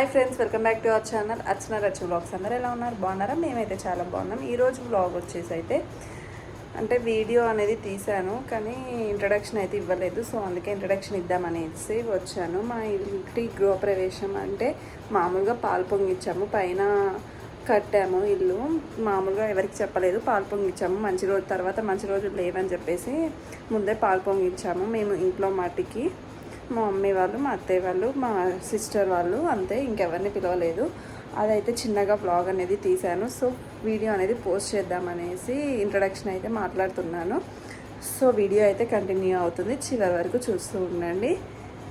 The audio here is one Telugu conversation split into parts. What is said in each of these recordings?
Hi friends, welcome back to our channel Archana Rachu vlogs. అందరూ ఎలా ఉన్నారు? బాగున్నారా? మేమైతే చాలా బాగున్నాం. ఈరోజు వ్లాగ్ వచ్చేసి అయితే అంటే వీడియో అనేది తీశాను, కానీ ఇంట్రడక్షన్ అయితే ఇవ్వలేదు. సో అందుకే ఇంట్రడక్షన్ ఇద్దామనేసి వచ్చాను. మా ఇంటి గృహప్రవేశం అంటే మామూలుగా పాలు పొంగిచ్చాము, పైన కట్టాము ఇల్లు. మామూలుగా ఎవరికి చెప్పలేదు, పాలు పొంగిచ్చాము. మంచి రోజు తర్వాత మంచి రోజులు లేవని చెప్పేసి ముందే పాలు పొంగిచ్చాము మేము ఇంట్లో మట్టికి. మా మమ్మీ వాళ్ళు, మా అత్తయ్య వాళ్ళు, మా సిస్టర్ వాళ్ళు, అంతే, ఇంకెవరిని పిలవలేదు. అదైతే చిన్నగా వ్లాగ్ అనేది తీశాను. సో వీడియో అనేది పోస్ట్ చేద్దామనేసి ఇంట్రడక్షన్ అయితే మాట్లాడుతున్నాను. సో వీడియో అయితే కంటిన్యూ అవుతుంది, చివరి వరకు చూస్తూ ఉండండి.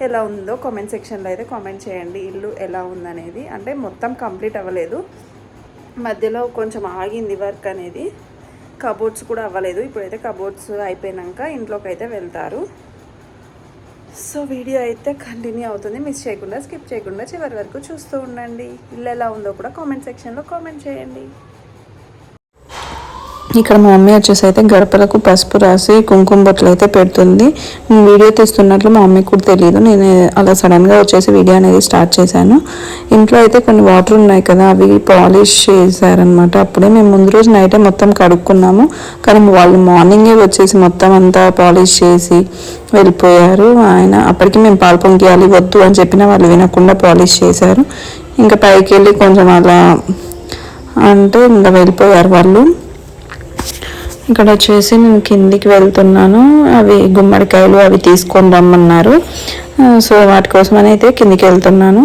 ఎలా ఉందో కామెంట్ సెక్షన్లో అయితే కామెంట్ చేయండి. ఇల్లు ఎలా ఉందనేది, అంటే మొత్తం కంప్లీట్ అవ్వలేదు, మధ్యలో కొంచెం ఆగింది వర్క్ అనేది. కబోర్డ్స్ కూడా అవ్వలేదు. ఇప్పుడైతే కబోర్డ్స్ అయిపోయాక ఇంట్లోకి అయితే వెళ్తారు. సో వీడియో అయితే కంటిన్యూ అవుతుంది, మిస్ చేయకుండా, స్కిప్ చేయకుండా చివరి వరకు చూస్తూ ఉండండి. ఇల్లు ఎలా ఉందో కూడా కామెంట్ సెక్షన్లో కామెంట్ చేయండి. ఇక్కడ మా మమ్మీ వచ్చేసి అయితే గడపలకు పసుపు రాసి కుంకుమ బొట్లు అయితే పెడుతుంది. నేను వీడియో తీస్తున్నట్లు మా మమ్మీకి కూడా తెలియదు. నేను అలా సడన్గా వచ్చేసి వీడియో అనేది స్టార్ట్ చేశాను. ఇంట్లో అయితే కొన్ని వాటర్ ఉన్నాయి కదా, అవి పాలిష్ చేశారనమాట. అప్పుడే మేము ముందు రోజు నైటే మొత్తం కడుక్కున్నాము, కానీ వాళ్ళు మార్నింగే వచ్చేసి మొత్తం అంతా పాలిష్ చేసి వెళ్ళిపోయారు. ఆయన అప్పటికి మేము పాలు పొంగియాలి వద్దు అని చెప్పినా వాళ్ళు వినకుండా పాలిష్ చేశారు. ఇంకా పైకి వెళ్ళి కొంచెం అలా అంటే ఇంకా వెళ్ళిపోయారు వాళ్ళు. ఇక్కడ వచ్చేసి నేను కిందికి వెళ్తున్నాను. అవి గుమ్మడికాయలు అవి తీసుకొని రమ్మన్నారు. సో వాటి కోసమని అయితే కిందికి వెళ్తున్నాను.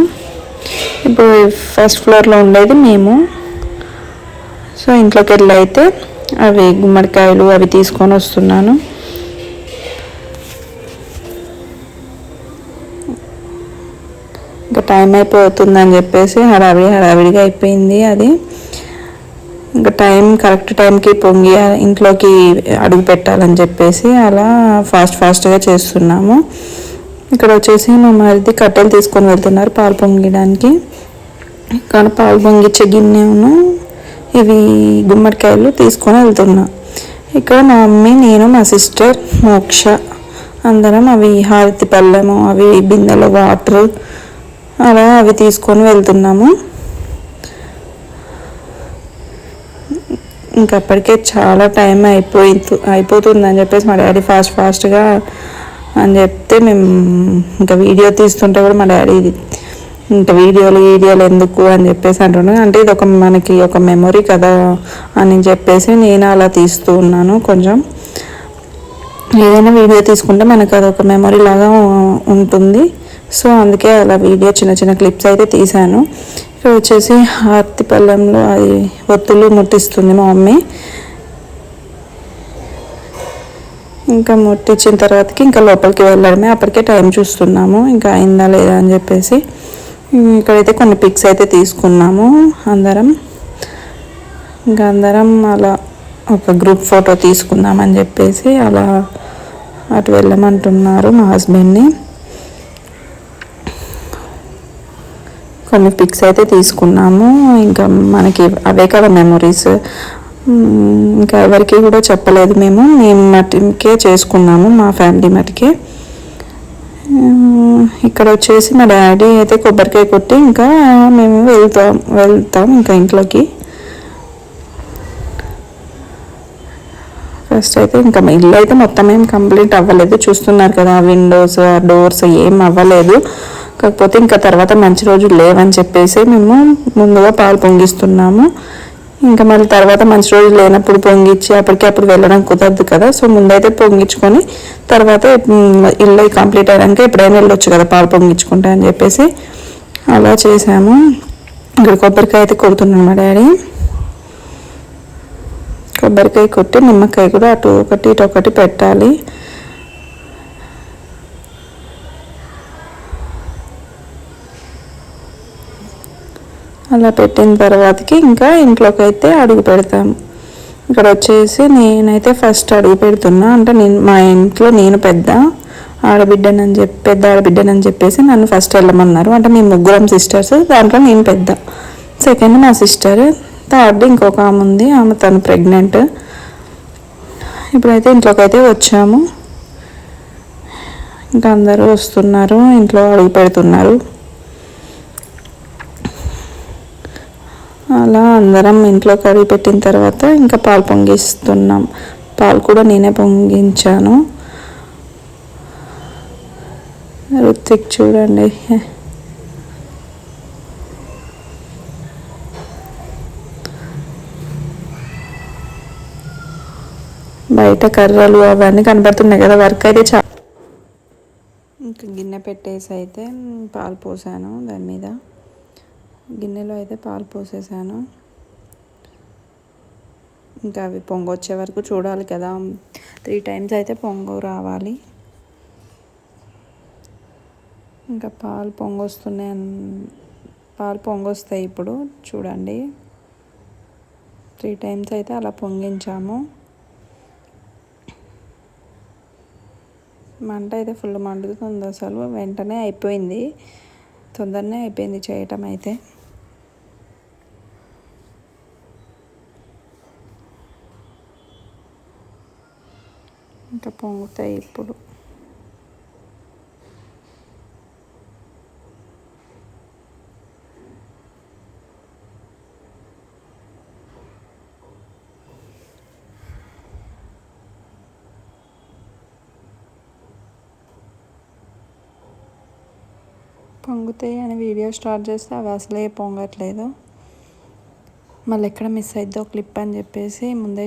ఇప్పుడు ఫస్ట్ ఫ్లోర్లో ఉండేది మేము. సో ఇంట్లోకి వెళ్ళి అయితే అవి గుమ్మడికాయలు అవి తీసుకొని వస్తున్నాను. ఇంకా టైం అయిపోతుందని చెప్పేసి హడావిడిగా అయిపోయింది అది. ఇంకా కరెక్ట్ టైంకి పొంగి ఇంట్లోకి అడుగు పెట్టాలని చెప్పేసి అలా ఫాస్ట్గా చేస్తున్నాము. ఇక్కడ వచ్చేసి మా మరిది కట్టెలు తీసుకొని వెళ్తున్నారు పాలు పొంగడానికి. ఇక్కడ పాలు పొంగిచ్చే గిన్నెను ఇవి గుమ్మడికాయలు తీసుకొని వెళ్తున్నా. ఇక్కడ మా మమ్మీ, నేను, మా సిస్టర్ మోక్ష అందరం అవి హారతి పళ్ళెము, అవి బిందెలో వాటర్ అలా అవి తీసుకొని వెళ్తున్నాము. ఇంకా అప్పటికే చాలా టైం అయిపోతుందని చెప్పేసి మా డాడీ ఫాస్ట్గా అని చెప్తే మేము ఇంకా వీడియో తీస్తుంటే కూడా మా డాడీ ఇంకా వీడియోలు ఎందుకు అని చెప్పేసి అంటున్నాను. అంటే ఇది మనకి ఒక మెమొరీ కదా అని చెప్పేసి నేను అలా తీస్తూ ఉన్నాను. కొంచెం ఏదైనా వీడియో తీసుకుంటే మనకు అదొక మెమొరీ లాగా ఉంటుంది. సో అందుకే అలా వీడియో చిన్న క్లిప్స్ అయితే తీశాను. ఇక్కడ వచ్చేసి హారతి పళ్ళెంలో అది ఒత్తులు ముట్టిస్తుంది మా మమ్మీ. ఇంకా ముట్టించిన తర్వాతకి ఇంకా లోపలికి వెళ్ళడమే. అప్పటికే టైం చూస్తున్నాము, ఇంకా అయిందా లేదా అని చెప్పేసి. ఇక్కడైతే కొన్ని పిక్స్ అయితే తీసుకున్నాము అందరం. ఇంకా అందరం అలా ఒక గ్రూప్ ఫోటో తీసుకుందామని చెప్పేసి అలా అటు వెళ్ళమంటున్నారు మా హస్బెండ్ని. కొన్ని పిక్స్ అయితే తీసుకున్నాము. ఇంకా మనకి అవే కదా మెమొరీస్. ఇంకా ఎవరికి కూడా చెప్పలేదు, మేము మటుకే చేసుకున్నాము, మా ఫ్యామిలీ మటుకే. ఇక్కడ వచ్చేసి మా డాడీ అయితే కొబ్బరికాయ కొట్టి ఇంకా మేము వెళ్తాం ఇంకా ఇంట్లోకి. ఫస్ట్ అయితే ఇంకా ఇల్లు అయితే మొత్తం ఏం కంప్లీట్ అవ్వలేదు, చూస్తున్నారు కదా, విండోస్ డోర్స్ ఏం అవ్వలేదు. కాకపోతే ఇంకా తర్వాత మంచి రోజులు లేవని చెప్పేసి మేము ముందుగా పాలు పొంగిస్తున్నాము. ఇంకా మళ్ళీ తర్వాత మంచి రోజులు లేనప్పుడు పొంగిచ్చి అప్పటికప్పుడు వెళ్ళడం కుదరదు కదా. సో ముందైతే పొంగించుకొని తర్వాత ఇల్లు కంప్లీట్ అయ్యాక ఎప్పుడైనా వెళ్ళొచ్చు కదా పాలు పొంగించుకుంటా అని చెప్పేసి అలా చేసాము. ఇక్కడ కొబ్బరికాయ అయితే కొడుతున్నాను మా డాడీ. కొబ్బరికాయ కొట్టి నిమ్మకాయ కూడా అటు ఒకటి ఇటు ఒకటి పెట్టాలి. అలా పెట్టిన తర్వాతకి ఇంకా ఇంట్లోకి అయితే అడుగు పెడతాము. ఇక్కడ వచ్చేసి నేనైతే ఫస్ట్ అడుగు పెడుతున్నా. అంటే మా ఇంట్లో నేను పెద్ద ఆడబిడ్డనని చెప్పేసి నన్ను ఫస్ట్ వెళ్ళమన్నారు. అంటే మేము ముగ్గురం సిస్టర్స్, దాంట్లో నేను పెద్ద, సెకండ్ మా సిస్టర్, థర్డ్ ఇంకొక ఆమె ఉంది, తను ప్రెగ్నెంట్. ఇప్పుడైతే ఇంట్లోకి అయితే వచ్చాము. ఇంకా అందరూ వస్తున్నారు, ఇంట్లో అడుగు పెడుతున్నారు. అలా అందరం ఇంట్లో కర్రీ పెట్టిన తర్వాత ఇంకా పాలు పొంగిస్తున్నాం. పాలు కూడా నేనే పొంగించాను. రుత్విక్ చూడండి బయట కర్రలు అవన్నీ కనబడుతున్నాయి కదా, వర్క్ అయితే చాలా. ఇంకా గిన్నె పెట్టేసి అయితే పాలు పోసాను. దాని మీద గిన్నెలో అయితే పాలు పోసేసాను. ఇంకా అవి పొంగొచ్చే వరకు చూడాలి కదా, 3 times అయితే పొంగు రావాలి. ఇంకా పాలు పొంగొస్తాయి ఇప్పుడు చూడండి. 3 times అయితే అలా పొంగించాము. మంట అయితే ఫుల్ మండుతుంది అసలు. వెంటనే అయిపోయింది, తొందరనే అయిపోయింది చేయటం అయితే. ఇంకా పొంగుతాయి ఇప్పుడు. పొంగుతాయి అని వీడియో స్టార్ట్ చేస్తే అవి అసలే పొంగట్లేదు. మళ్ళీ ఎక్కడ మిస్ అయిద్దో క్లిప్ అని చెప్పేసి ముందే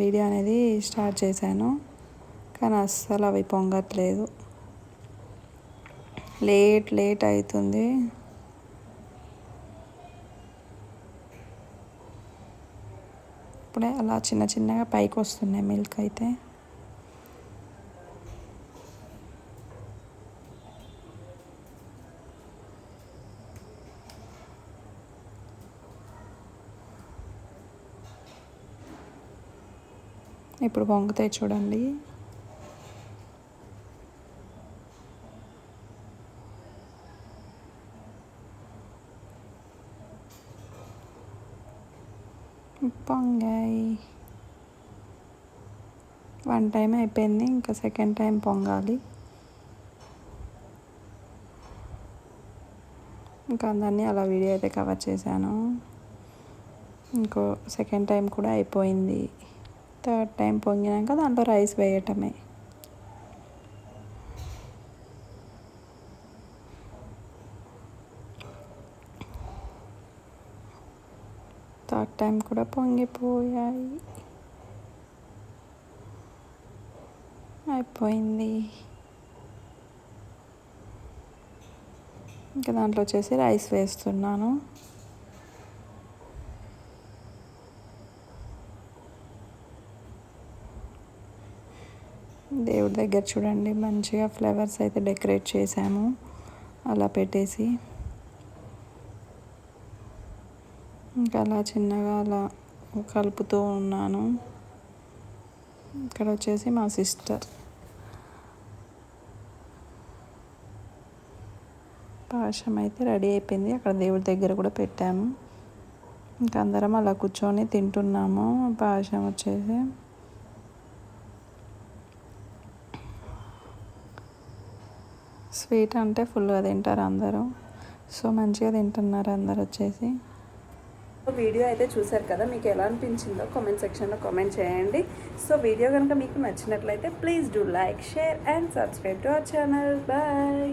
వీడియో అనేది స్టార్ట్ చేశాను. కానీ అస్సలు అవి పొంగట్లేదు, లేట్ అవుతుంది. ఇప్పుడే అలా చిన్నగా పైకి వస్తున్నాయి మిల్క్ అయితే. ఇప్పుడు పొంగుతాయి చూడండి. పొంగాయి. 1 time అయిపోయింది, ఇంకా 2nd time పొంగాలి. ఇంకా అందరినీ అలా వీడియో అయితే కవర్ చేశాను. ఇంకో 2nd time కూడా అయిపోయింది. 3rd time పొంగినాక దాంట్లో రైస్ వేయటమే. థర్డ్ టైం కూడా పొంగిపోయాయి, అయిపోయింది. ఇంకా దాంట్లో వచ్చేసి రైస్ వేస్తున్నాను. దేవుడి దగ్గర చూడండి మంచిగా ఫ్లవర్స్ అయితే డెకరేట్ చేశాము అలా పెట్టేసి. ఇంకా అలా చిన్నగా అలా కలుపుతూ ఉన్నాను. ఇక్కడ వచ్చేసి మా సిస్టర్. పాయసం అయితే రెడీ అయిపోయింది. అక్కడ దేవుడి దగ్గర కూడా పెట్టాము. ఇంకా అందరం అలా కూర్చొని తింటున్నాము. పాయసం వచ్చేసి స్వీట్ అంటే ఫుల్గా తింటారు అందరూ. సో మంచిగా తింటున్నారు అందరు వచ్చేసి. వీడియో అయితే చూసారు కదా, మీకు ఎలా అనిపించిందో కామెంట్ సెక్షన్లో కామెంట్ చేయండి. సో వీడియో కనుక మీకు నచ్చినట్లయితే please do like, share and subscribe to our channel. Bye.